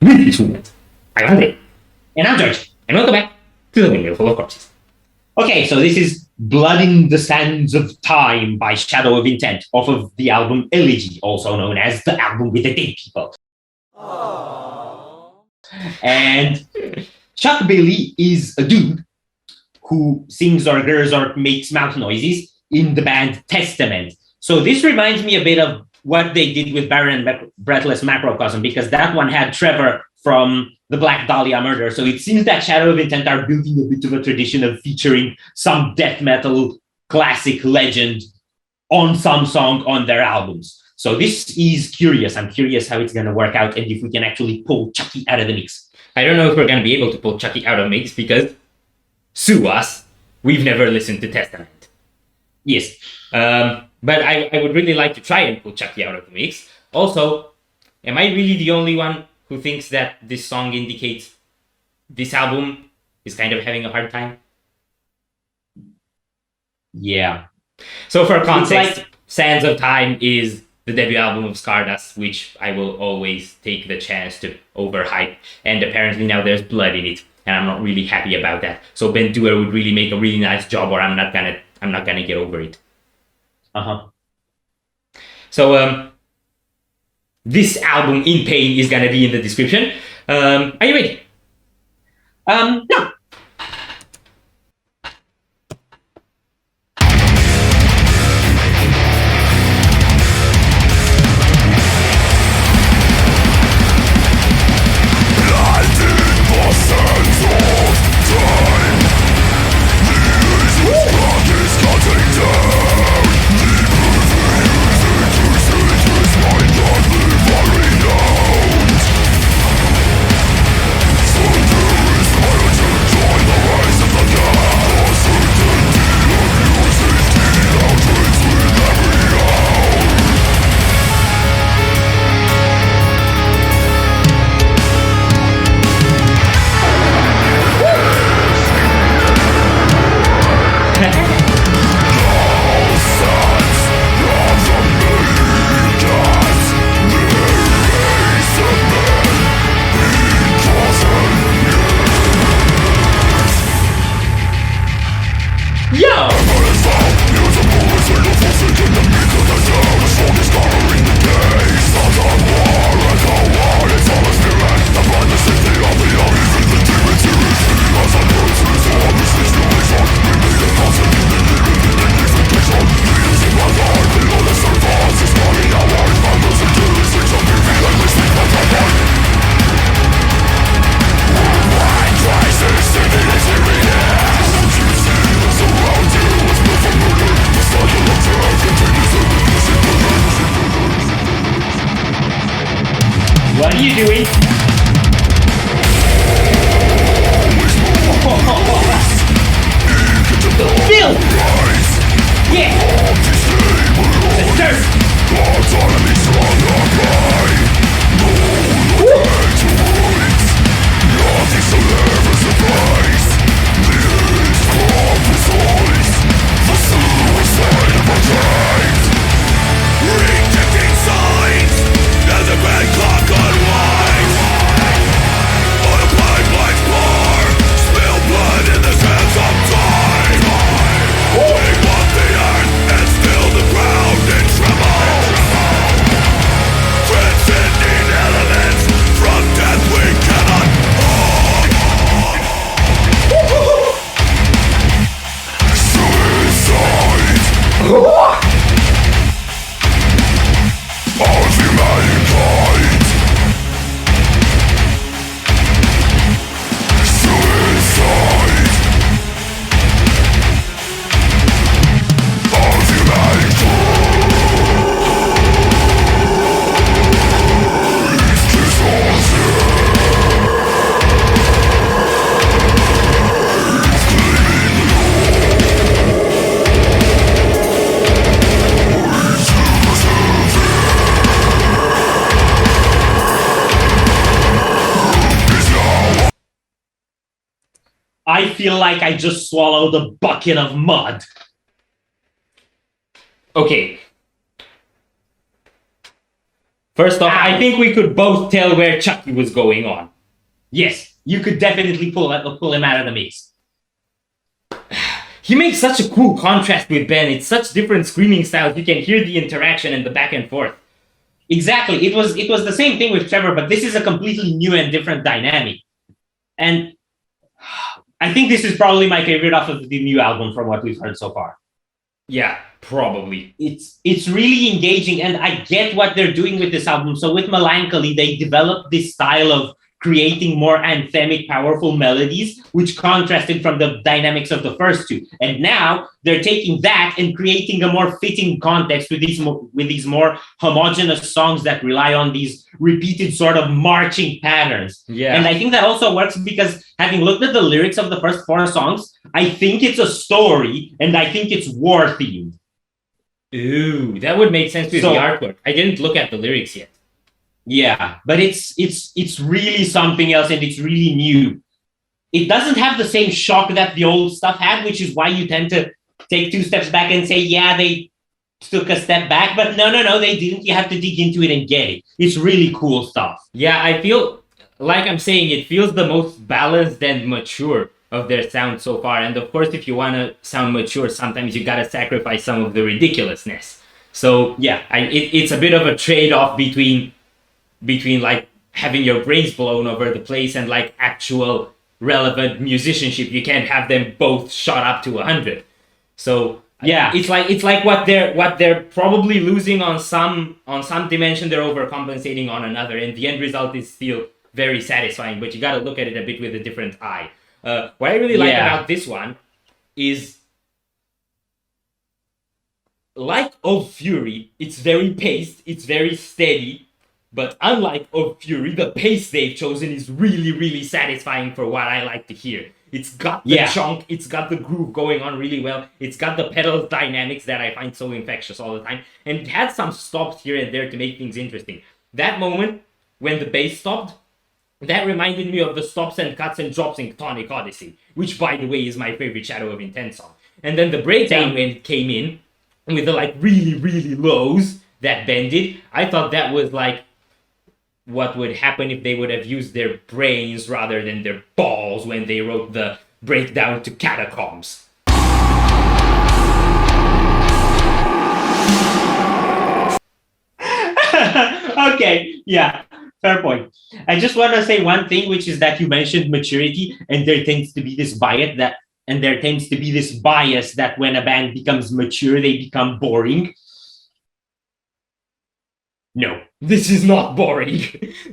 With this movement, I'm Andre. And I'm George. And welcome back to the Windmill full of corpses. Okay, so this is Blood in the Sands of Time by Shadow of Intent, off of the album Elegy, also known as the album with the dead people. Aww. And Chuck Bailey is a dude who sings or gurs or makes mouth noises in the band Testament. So this reminds me a bit of what they did with Baron and Breathless Macrocosm, because that one had Trevor from the Black Dahlia murder. So it seems that Shadow of Intent are building a bit of a tradition of featuring some death metal classic legend on some song on their albums. So this is curious. I'm curious how it's going to work out and if we can actually pull Chucky out of the mix. I don't know if we're going to be able to pull Chucky out of the mix because, sue us, we've never listened to Testament. Yes. But I would really like to try and pull Chucky out of the mix. Also, am I really the only one who thinks that this song indicates this album is kind of having a hard time? Yeah. So for context, Sands of Time is the debut album of Stardust, which I will always take the chance to overhype. And apparently now there's blood in it, and I'm not really happy about that. So Ben Dewar would really make a really nice job, or I'm not gonna get over it. So this album In Pain is gonna be in the description. Are you ready? No. What are you doing? Bill! Yeah! The dirt! I feel like I just swallowed a bucket of mud. Okay. First off, I Ow. think we could both tell where Chucky was going on. Yes, you could definitely pull him out of the mix. He makes such a cool contrast with Ben. It's such different screaming styles. You can hear the interaction and the back and forth. Exactly. It was the same thing with Trevor, but this is a completely new and different dynamic. And I think this is probably my favorite off of the new album from what we've heard so far. Yeah, probably. It's really engaging, and I get what they're doing with this album. So with Melancholy, they developed this style of creating more anthemic, powerful melodies, which contrasted from the dynamics of the first two. And now they're taking that and creating a more fitting context with these more homogenous songs that rely on these repeated sort of marching patterns. Yeah. And I think that also works because having looked at the lyrics of the first 4 songs, I think it's a story and I think it's war themed. Ooh, that would make sense with the artwork. I didn't look at the lyrics yet. Yeah, but it's really something else and it's really new. It doesn't have the same shock that the old stuff had, which is why you tend to take 2 steps back and say, yeah, they took a step back, but no, they didn't. You have to dig into it and get it. It's really cool stuff. Yeah, I feel, like I'm saying, it feels the most balanced and mature of their sound so far. And of course, if you want to sound mature, sometimes you gotta sacrifice some of the ridiculousness. So yeah, it's a bit of a trade-off between like having your brains blown over the place and like actual relevant musicianship. You can't have them both shot up to 100. So yeah, it's like what they're probably losing on some dimension, they're overcompensating on another, and the end result is still very satisfying. But you got to look at it a bit with a different eye. What I really like about this one is, like Of Fury, it's very paced, it's very steady. But unlike Of Fury, the pace they've chosen is really, really satisfying for what I like to hear. It's got the chunk, it's got the groove going on really well, it's got the pedals dynamics that I find so infectious all the time, and it had some stops here and there to make things interesting. That moment, when the bass stopped, that reminded me of the stops and cuts and drops in Tonic Odyssey, which, by the way, is my favorite Shadow of Intent song. And then the breakdown when it came in, with the like really, really lows that bended, I thought that was like what would happen if they would have used their brains rather than their balls when they wrote the breakdown to Catacombs. Okay, yeah, fair point. I just want to say one thing, which is that you mentioned maturity, and there tends to be this bias that when a band becomes mature, they become boring. No. This is not boring.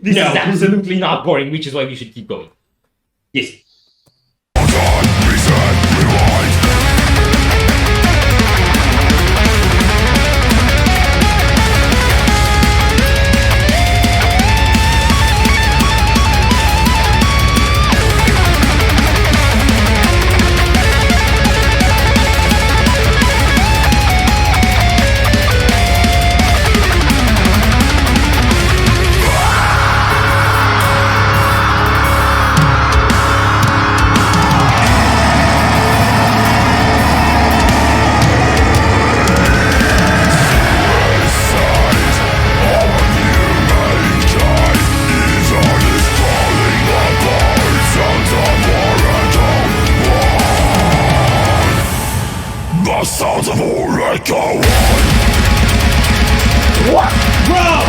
This is absolutely not boring, which is why we should keep going. Yes. Sounds of war echo. What? Bro!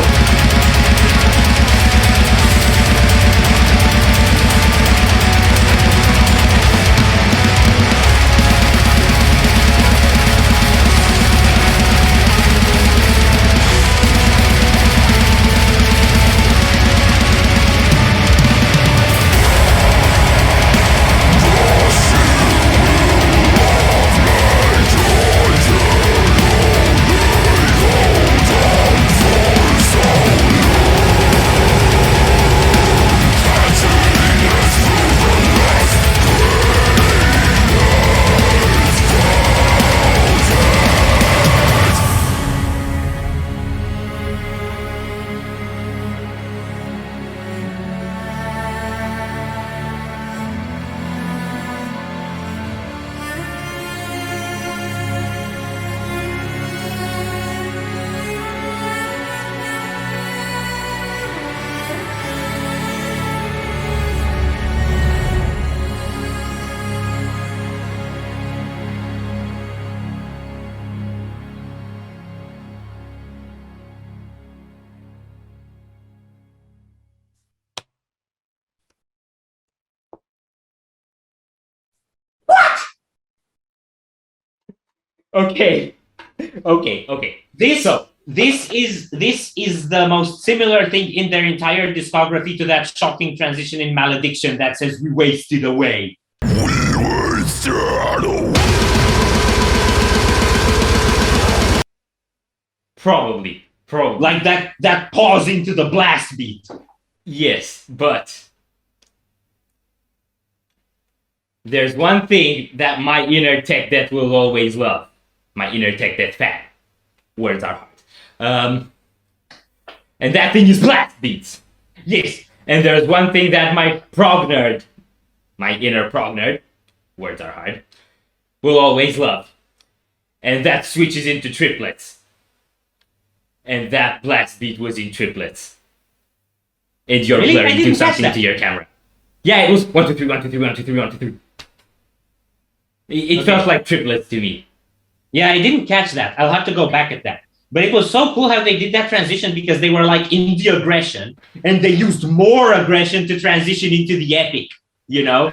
Okay. Okay. This is the most similar thing in their entire discography to that shocking transition in Malediction that says we wasted away. Probably. Like that pause into the blast beat. Yes, but there's one thing that my inner tech debt will always love. My inner tech debt fan. Words are hard. And that thing is blast beats. Yes. And there's one thing that my prog nerd, my inner prog nerd, words are hard, will always love. And that switches into triplets. And that blast beat was in triplets. And you're Really? blurring I to didn't catch something that. to your camera. Yeah, it was 1, 2, 3, 1, 2, 3, 1, 2, 3, 1, 2, 3. It felt like triplets to me. Yeah, I didn't catch that. I'll have to go back at that. But it was so cool how they did that transition because they were like in the aggression and they used more aggression to transition into the epic, you know?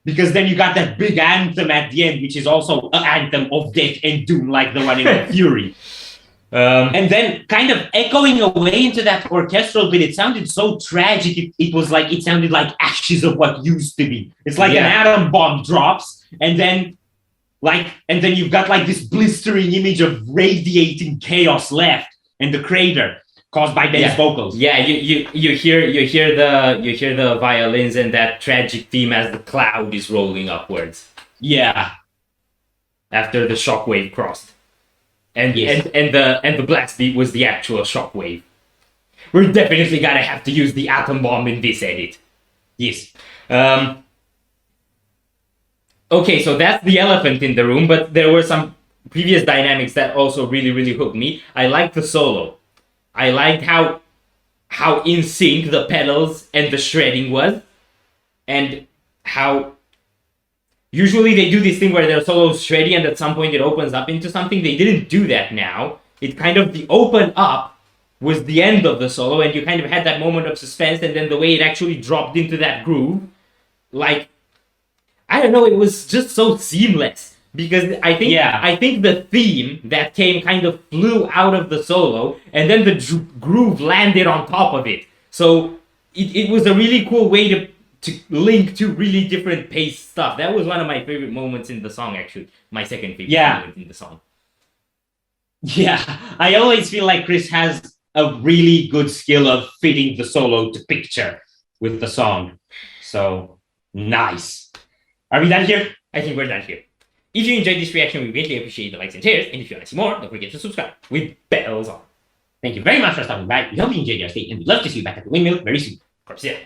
Because then you got that big anthem at the end, which is also an anthem of death and doom, like the one in Fury. And then kind of echoing away into that orchestral bit, it sounded so tragic. It sounded like ashes of what used to be. It's like an atom bomb drops and then you've got like this blistering image of radiating chaos left and the crater caused by Ben's vocals. Yeah, you hear the violins and that tragic theme as the cloud is rolling upwards. Yeah. After the shockwave crossed. And the blast beat was the actual shockwave. We're definitely gonna have to use the atom bomb in this edit. Yes. Okay, so that's the elephant in the room, but there were some previous dynamics that also really, really hooked me. I liked the solo. I liked how in sync the pedals and the shredding was, and how usually they do this thing where their solo's shreddy and at some point it opens up into something. They didn't do that now. It kind of, the open up was the end of the solo, and you kind of had that moment of suspense, and then the way it actually dropped into that groove, like, I don't know, it was just so seamless. Because I think the theme that came kind of flew out of the solo, and then the groove landed on top of it. So it was a really cool way to link two really different pace stuff. That was one of my favorite moments in the song, actually. My second favorite moment in the song. Yeah, I always feel like Chris has a really good skill of fitting the solo to picture with the song. So, nice. Are we done here? I think we're done here. If you enjoyed this reaction, we greatly appreciate the likes and shares. And if you want to see more, don't forget to subscribe with bells on. Thank you very much for stopping by. We hope you enjoyed your stay, and we'd love to see you back at the Windmill very soon. Of course, yeah.